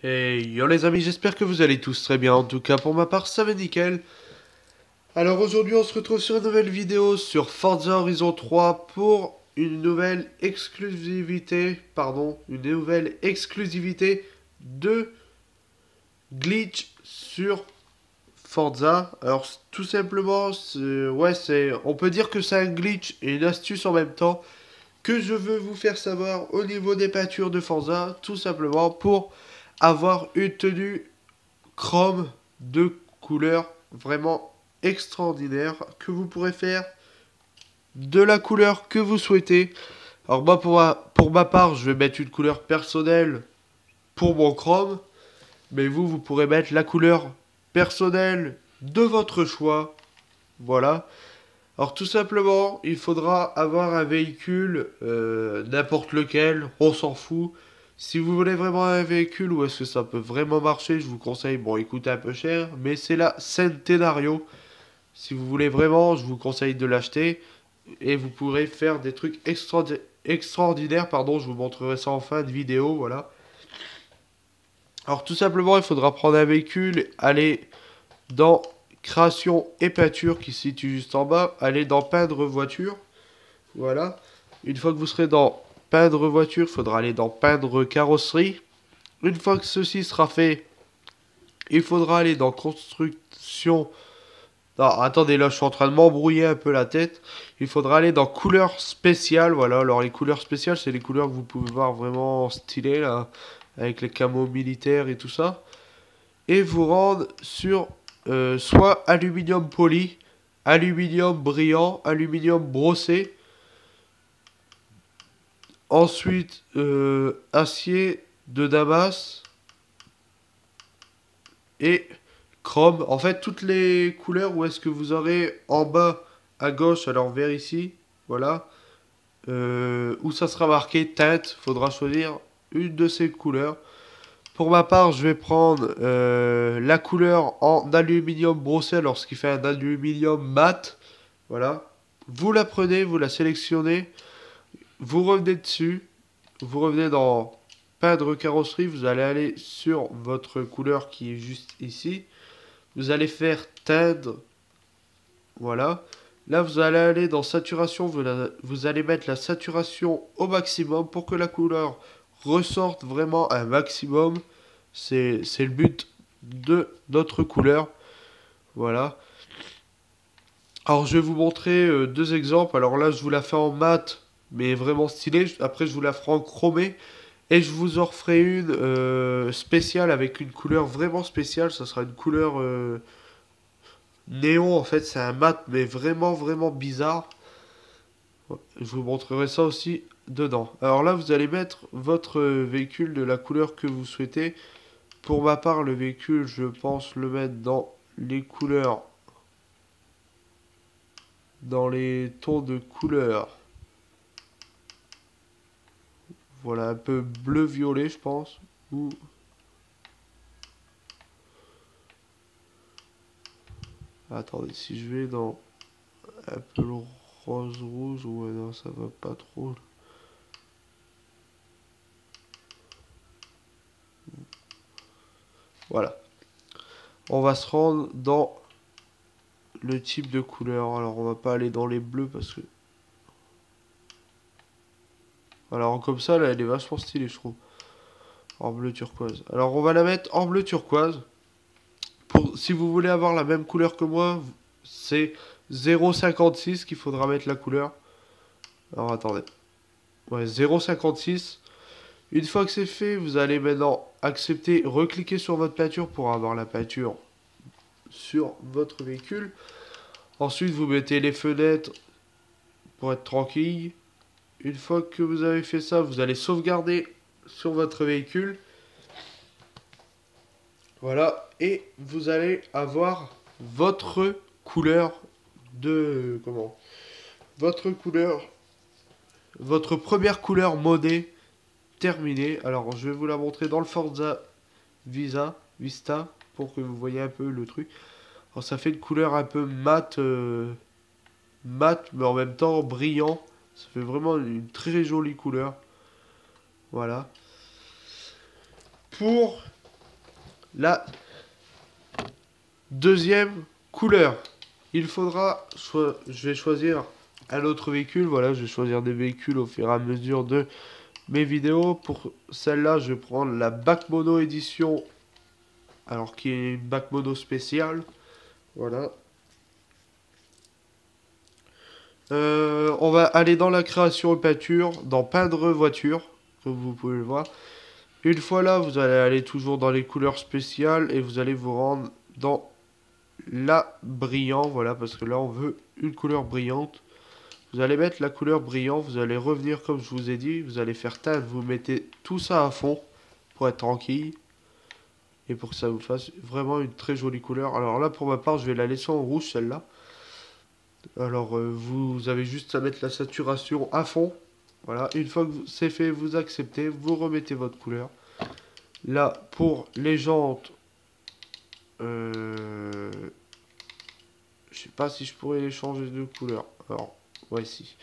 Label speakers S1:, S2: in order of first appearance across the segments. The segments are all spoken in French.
S1: Et yo les amis, j'espère que vous allez tous très bien. En tout cas, pour ma part, ça va nickel. Alors aujourd'hui, on se retrouve sur une nouvelle vidéo sur Forza Horizon 3 pour une nouvelle exclusivité, de glitch sur Forza. Alors tout simplement, on peut dire que c'est un glitch et une astuce en même temps que je veux vous faire savoir au niveau des peintures de Forza, tout simplement pour avoir une tenue chrome de couleur vraiment extraordinaire que vous pourrez faire de la couleur que vous souhaitez. Alors moi pour ma part je vais mettre une couleur personnelle pour mon chrome, mais vous pourrez mettre la couleur personnelle de votre choix. Voilà. Alors tout simplement il faudra avoir un véhicule, n'importe lequel, on s'en fout. Si vous voulez vraiment un véhicule où est-ce que ça peut vraiment marcher, je vous conseille, bon, il coûte un peu cher, mais c'est la Centenario. Si vous voulez vraiment, je vous conseille de l'acheter et vous pourrez faire des trucs extraordinaires. Pardon, je vous montrerai ça en fin de vidéo, voilà. Alors tout simplement, il faudra prendre un véhicule, aller dans création et peinture qui se situe juste en bas, aller dans peindre voiture, voilà. Une fois que vous serez dans peindre voiture, il faudra aller dans peindre carrosserie. Une fois que ceci sera fait, il faudra aller dans construction. Non, attendez, là je suis en train de m'embrouiller un peu la tête. Il faudra aller dans couleurs spéciales. Voilà, alors les couleurs spéciales, c'est les couleurs que vous pouvez voir vraiment stylées là, avec les camos militaires et tout ça. Et vous rendre sur soit aluminium poli, aluminium brillant, aluminium brossé. Ensuite, acier de Damas et chrome. En fait, toutes les couleurs où est-ce que vous aurez en bas à gauche, alors vers ici, voilà, où ça sera marqué teinte, faudra choisir une de ces couleurs. Pour ma part, je vais prendre la couleur en aluminium brossé, alors ce qui fait un aluminium mat. Voilà. Vous la prenez, vous la sélectionnez, vous revenez dessus, vous revenez dans peindre carrosserie, vous allez aller sur votre couleur qui est juste ici. Vous allez faire teindre, voilà. Là, vous allez aller dans saturation, vous allez mettre la saturation au maximum pour que la couleur ressorte vraiment un maximum. C'est le but de notre couleur, voilà. Alors, je vais vous montrer deux exemples. Alors là, je vous la fais en mat, mais vraiment stylé. Après, je vous la ferai en chromé. Et je vous en referai une spéciale avec une couleur vraiment spéciale. Ça sera une couleur néon, en fait, c'est un mat, mais vraiment, vraiment bizarre. Je vous montrerai ça aussi dedans. Alors là, vous allez mettre votre véhicule de la couleur que vous souhaitez. Pour ma part, le véhicule, je pense le mettre dans les couleurs, dans les tons de couleur. Voilà, un peu bleu-violet, je pense. Ou... Attendez, si je vais dans un peu le rose-rouge, ouais, non, ça va pas trop. Voilà. On va se rendre dans le type de couleur. Alors, on va pas aller dans les bleus parce que... Alors, comme ça, là, elle est vachement stylée, je trouve. En bleu turquoise. Alors, on va la mettre en bleu turquoise. Si vous voulez avoir la même couleur que moi, c'est 0,56 qu'il faudra mettre la couleur. Alors, attendez. Ouais, 0,56. Une fois que c'est fait, vous allez maintenant accepter, recliquer sur votre peinture pour avoir la peinture sur votre véhicule. Ensuite, vous mettez les fenêtres pour être tranquille. Une fois que vous avez fait ça, vous allez sauvegarder sur votre véhicule. Voilà. Et vous allez avoir votre couleur de... Comment? Votre couleur... Votre première couleur modée terminée. Alors, je vais vous la montrer dans le Forza Vista, pour que vous voyez un peu le truc. Alors, ça fait une couleur un peu mat, mais en même temps brillant. Ça fait vraiment une très jolie couleur. Voilà. Pour la deuxième couleur. Il faudra, je vais choisir un autre véhicule. Voilà, je vais choisir des véhicules au fur et à mesure de mes vidéos. Pour celle-là, je vais prendre la Bac Mono édition, alors qui est une Bac Mono spéciale. Voilà. On va aller dans la création et peinture, dans peindre voiture, comme vous pouvez le voir. Une fois là, vous allez aller toujours dans les couleurs spéciales et vous allez vous rendre dans la brillant, voilà, parce que là on veut une couleur brillante. Vous allez mettre la couleur brillant, vous allez revenir comme je vous ai dit, vous allez faire teindre, vous mettez tout ça à fond pour être tranquille et pour que ça vous fasse vraiment une très jolie couleur. Alors là pour ma part je vais la laisser en rouge celle-là. Alors vous avez juste à mettre la saturation à fond. Voilà, une fois que c'est fait, vous acceptez, vous remettez votre couleur. Là pour les jantes, je sais pas si je pourrais les changer de couleur. Alors, ouais, si.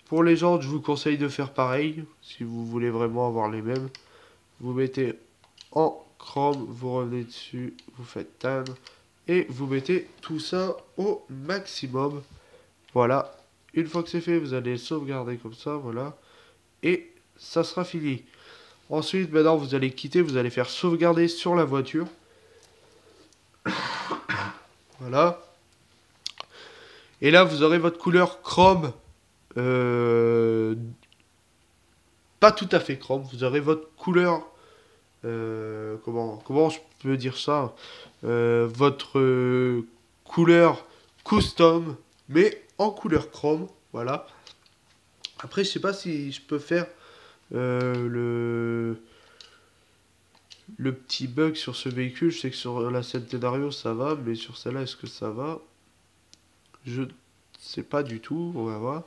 S1: Pour les jantes, je vous conseille de faire pareil. Si vous voulez vraiment avoir les mêmes. Vous mettez en chrome, vous revenez dessus, vous faites teindre. Et vous mettez tout ça au maximum. Voilà. Une fois que c'est fait, vous allez sauvegarder comme ça, voilà. Et ça sera fini. Ensuite, maintenant, vous allez quitter, vous allez faire sauvegarder sur la voiture. Voilà. Et là, vous aurez votre couleur chrome. Euh, Pas tout à fait chrome. Vous aurez votre couleur. Comment je peux dire ça? Votre couleur custom, mais en couleur chrome. Voilà. Après, je sais pas si je peux faire le petit bug sur ce véhicule. Je sais que sur la Centenario ça va, mais sur celle-là, est-ce que ça va? Je sais pas du tout. On va voir.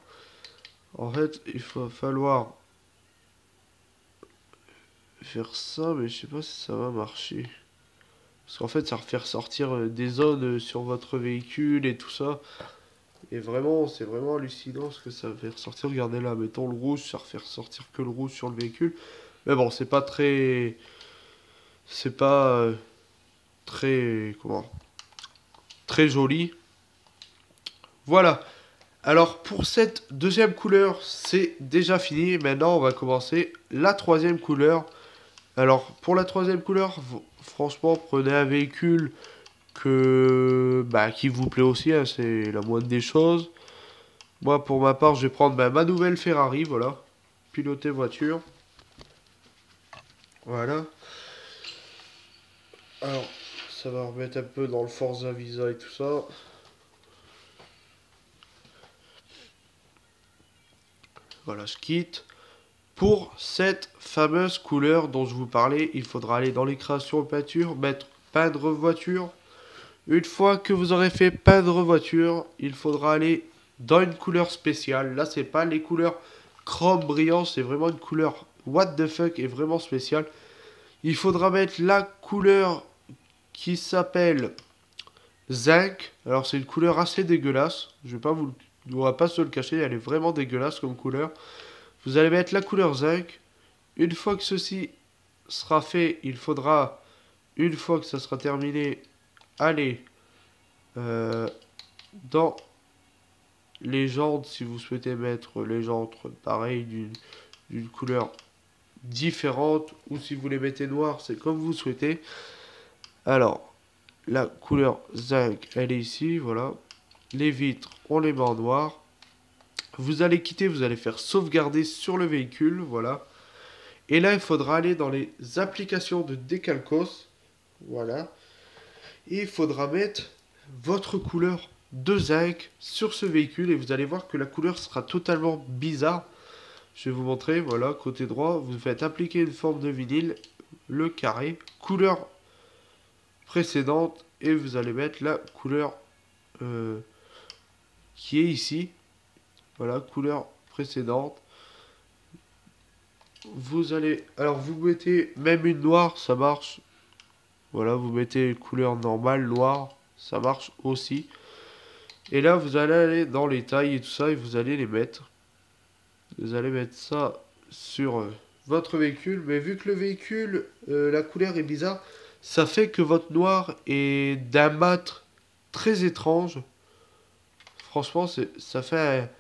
S1: En fait, il va falloir faire ça, mais je sais pas si ça va marcher. Parce qu'en fait, ça va faire sortir des zones sur votre véhicule et tout ça. Et vraiment, c'est vraiment hallucinant ce que ça va faire sortir. Regardez là, mettons le rouge, ça va faire sortir que le rouge sur le véhicule. Mais bon, c'est pas très... C'est pas très... Comment? Très joli. Voilà. Alors, pour cette deuxième couleur, c'est déjà fini. Maintenant, on va commencer la troisième couleur. Alors, pour la troisième couleur, franchement, prenez un véhicule qui vous plaît aussi, hein, c'est la moindre des choses. Moi, pour ma part, je vais prendre ma nouvelle Ferrari, voilà. Piloter voiture. Voilà. Alors, ça va remettre un peu dans le Forza Visa et tout ça. Voilà, je quitte. Pour cette fameuse couleur dont je vous parlais, il faudra aller dans les créations peinture, mettre peindre voiture. Une fois que vous aurez fait peindre voiture, il faudra aller dans une couleur spéciale. Là, c'est pas les couleurs chrome brillant, c'est vraiment une couleur what the fuck et vraiment spéciale. Il faudra mettre la couleur qui s'appelle zinc. Alors, c'est une couleur assez dégueulasse. Je vais pas vous, on va pas se le cacher, elle est vraiment dégueulasse comme couleur. Vous allez mettre la couleur zinc. Une fois que ceci sera fait, il faudra, une fois que ça sera terminé, aller dans les jantes, si vous souhaitez mettre les jantes pareil d'une couleur différente, ou si vous les mettez noires, c'est comme vous souhaitez. Alors, la couleur zinc, elle est ici, voilà. Les vitres, on les met en noir. Vous allez quitter, vous allez faire sauvegarder sur le véhicule, voilà. Et là, il faudra aller dans les applications de décalcos, voilà. Et il faudra mettre votre couleur de zinc sur ce véhicule et vous allez voir que la couleur sera totalement bizarre. Je vais vous montrer, voilà, côté droit, vous faites appliquer une forme de vinyle, le carré, couleur précédente et vous allez mettre la couleur qui est ici. Voilà, couleur précédente. Vous allez, alors vous mettez même une noire, ça marche. Voilà, vous mettez une couleur normale, noire, ça marche aussi. Et là, vous allez aller dans les tailles et tout ça, et vous allez les mettre. Vous allez mettre ça sur votre véhicule. Mais vu que le véhicule, la couleur est bizarre, ça fait que votre noir est d'un mat très étrange. Franchement, ça fait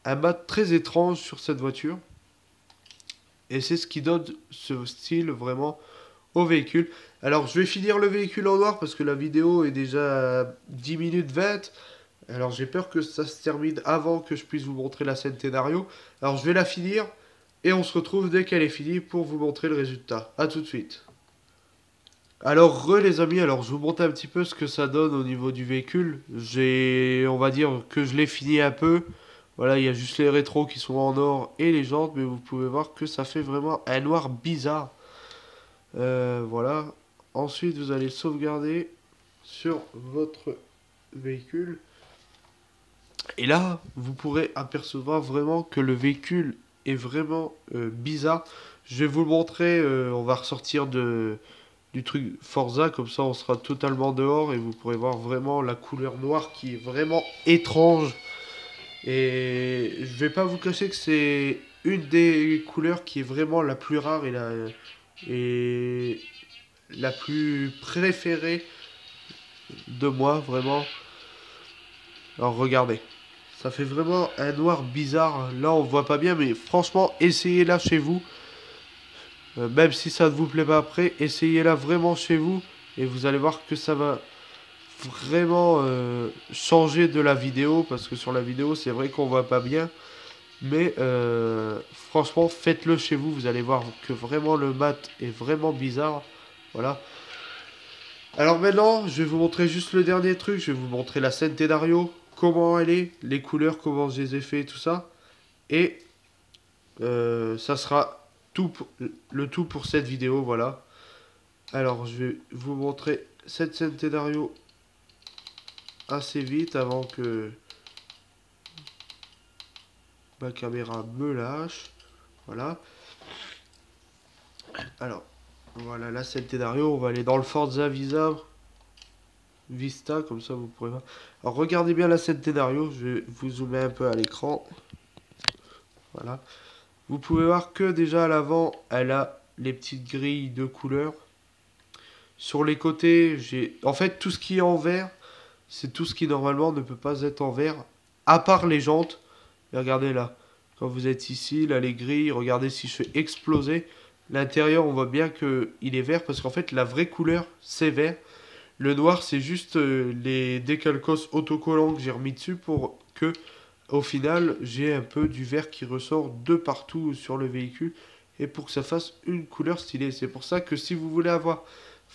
S1: un mat très étrange sur cette voiture. Et c'est ce qui donne ce style vraiment au véhicule. Alors je vais finir le véhicule en noir parce que la vidéo est déjà à 10 minutes 20. Alors j'ai peur que ça se termine avant que je puisse vous montrer la scène scénario. Alors je vais la finir et on se retrouve dès qu'elle est finie pour vous montrer le résultat. A tout de suite. Alors les amis, alors je vous montre un petit peu ce que ça donne au niveau du véhicule. On va dire que je l'ai fini un peu. Voilà, il y a juste les rétros qui sont en or et les jantes, mais vous pouvez voir que ça fait vraiment un noir bizarre. Voilà. Ensuite, vous allez sauvegarder sur votre véhicule. Et là, vous pourrez apercevoir vraiment que le véhicule est vraiment bizarre. Je vais vous le montrer. On va ressortir du truc Forza, comme ça on sera totalement dehors et vous pourrez voir vraiment la couleur noire qui est vraiment étrange. Et je vais pas vous cacher que c'est une des couleurs qui est vraiment la plus rare et la plus préférée de moi, vraiment. Alors regardez, ça fait vraiment un noir bizarre. Là on voit pas bien, mais franchement essayez-la chez vous. Même si ça ne vous plaît pas après, essayez-la vraiment chez vous et vous allez voir que ça va vraiment changer de la vidéo, parce que sur la vidéo c'est vrai qu'on voit pas bien, mais franchement faites-le chez vous, vous allez voir que vraiment le mat est vraiment bizarre. Voilà. Alors maintenant je vais vous montrer juste le dernier truc, je vais vous montrer la scène scénario, comment elle est, les couleurs, comment je les ai fait, tout ça, et ça sera le tout pour cette vidéo. Voilà. Alors je vais vous montrer cette scène scénario assez vite avant que ma caméra me lâche. Voilà. Alors, voilà la scène scénario. On va aller dans le Forza Vista, comme ça vous pourrez voir. Alors regardez bien la scène scénario. Je vais vous zoomer un peu à l'écran. Voilà. Vous pouvez voir que déjà à l'avant, elle a les petites grilles de couleurs. Sur les côtés, j'ai... En fait, tout ce qui est en vert, c'est tout ce qui normalement ne peut pas être en vert, à part les jantes. Et regardez là, quand vous êtes ici, là les grilles, regardez si je fais exploser. L'intérieur, on voit bien qu'il est vert, parce qu'en fait, la vraie couleur, c'est vert. Le noir, c'est juste les décalcos autocollants que j'ai remis dessus pour que, au final, j'ai un peu du vert qui ressort de partout sur le véhicule. Et pour que ça fasse une couleur stylée. C'est pour ça que si vous voulez avoir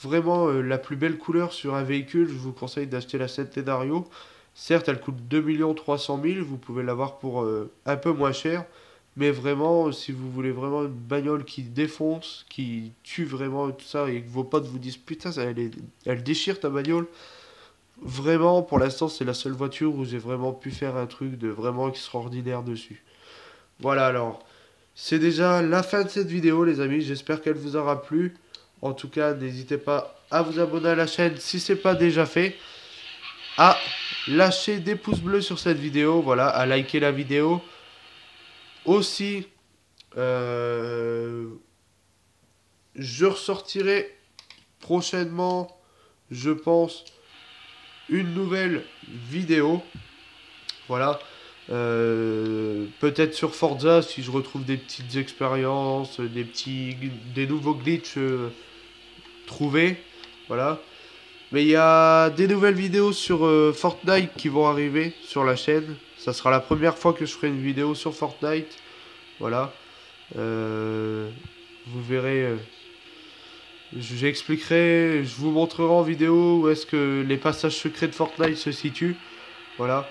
S1: vraiment la plus belle couleur sur un véhicule, je vous conseille d'acheter la Centenario. Certes, elle coûte 2 300 000, vous pouvez l'avoir pour un peu moins cher. Mais vraiment, si vous voulez vraiment une bagnole qui défonce, qui tue vraiment et tout ça, et que vos potes vous disent putain, elle déchire ta bagnole, vraiment, pour l'instant, c'est la seule voiture où j'ai vraiment pu faire un truc de vraiment extraordinaire dessus. Voilà, alors, c'est déjà la fin de cette vidéo, les amis. J'espère qu'elle vous aura plu. En tout cas, n'hésitez pas à vous abonner à la chaîne si ce n'est pas déjà fait, à lâcher des pouces bleus sur cette vidéo, voilà, à liker la vidéo. Aussi, je ressortirai prochainement, je pense, une nouvelle vidéo. Voilà. Peut-être sur Forza si je retrouve des petites expériences, des nouveaux glitches trouvés. Voilà. Mais il y a des nouvelles vidéos sur Fortnite qui vont arriver sur la chaîne. Ça sera la première fois que je ferai une vidéo sur Fortnite. Voilà. Vous verrez. J'expliquerai, je vous montrerai en vidéo où est-ce que les passages secrets de Fortnite se situent. Voilà.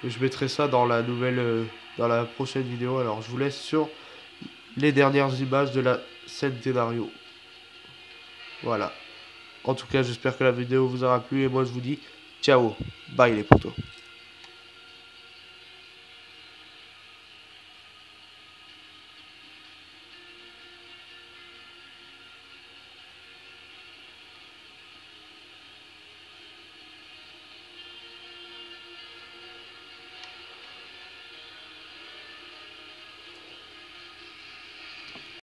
S1: Je mettrai ça dans la dans la prochaine vidéo. Alors je vous laisse sur les dernières images de la scène scénario. Voilà. En tout cas, j'espère que la vidéo vous aura plu et moi je vous dis ciao, bye les potos.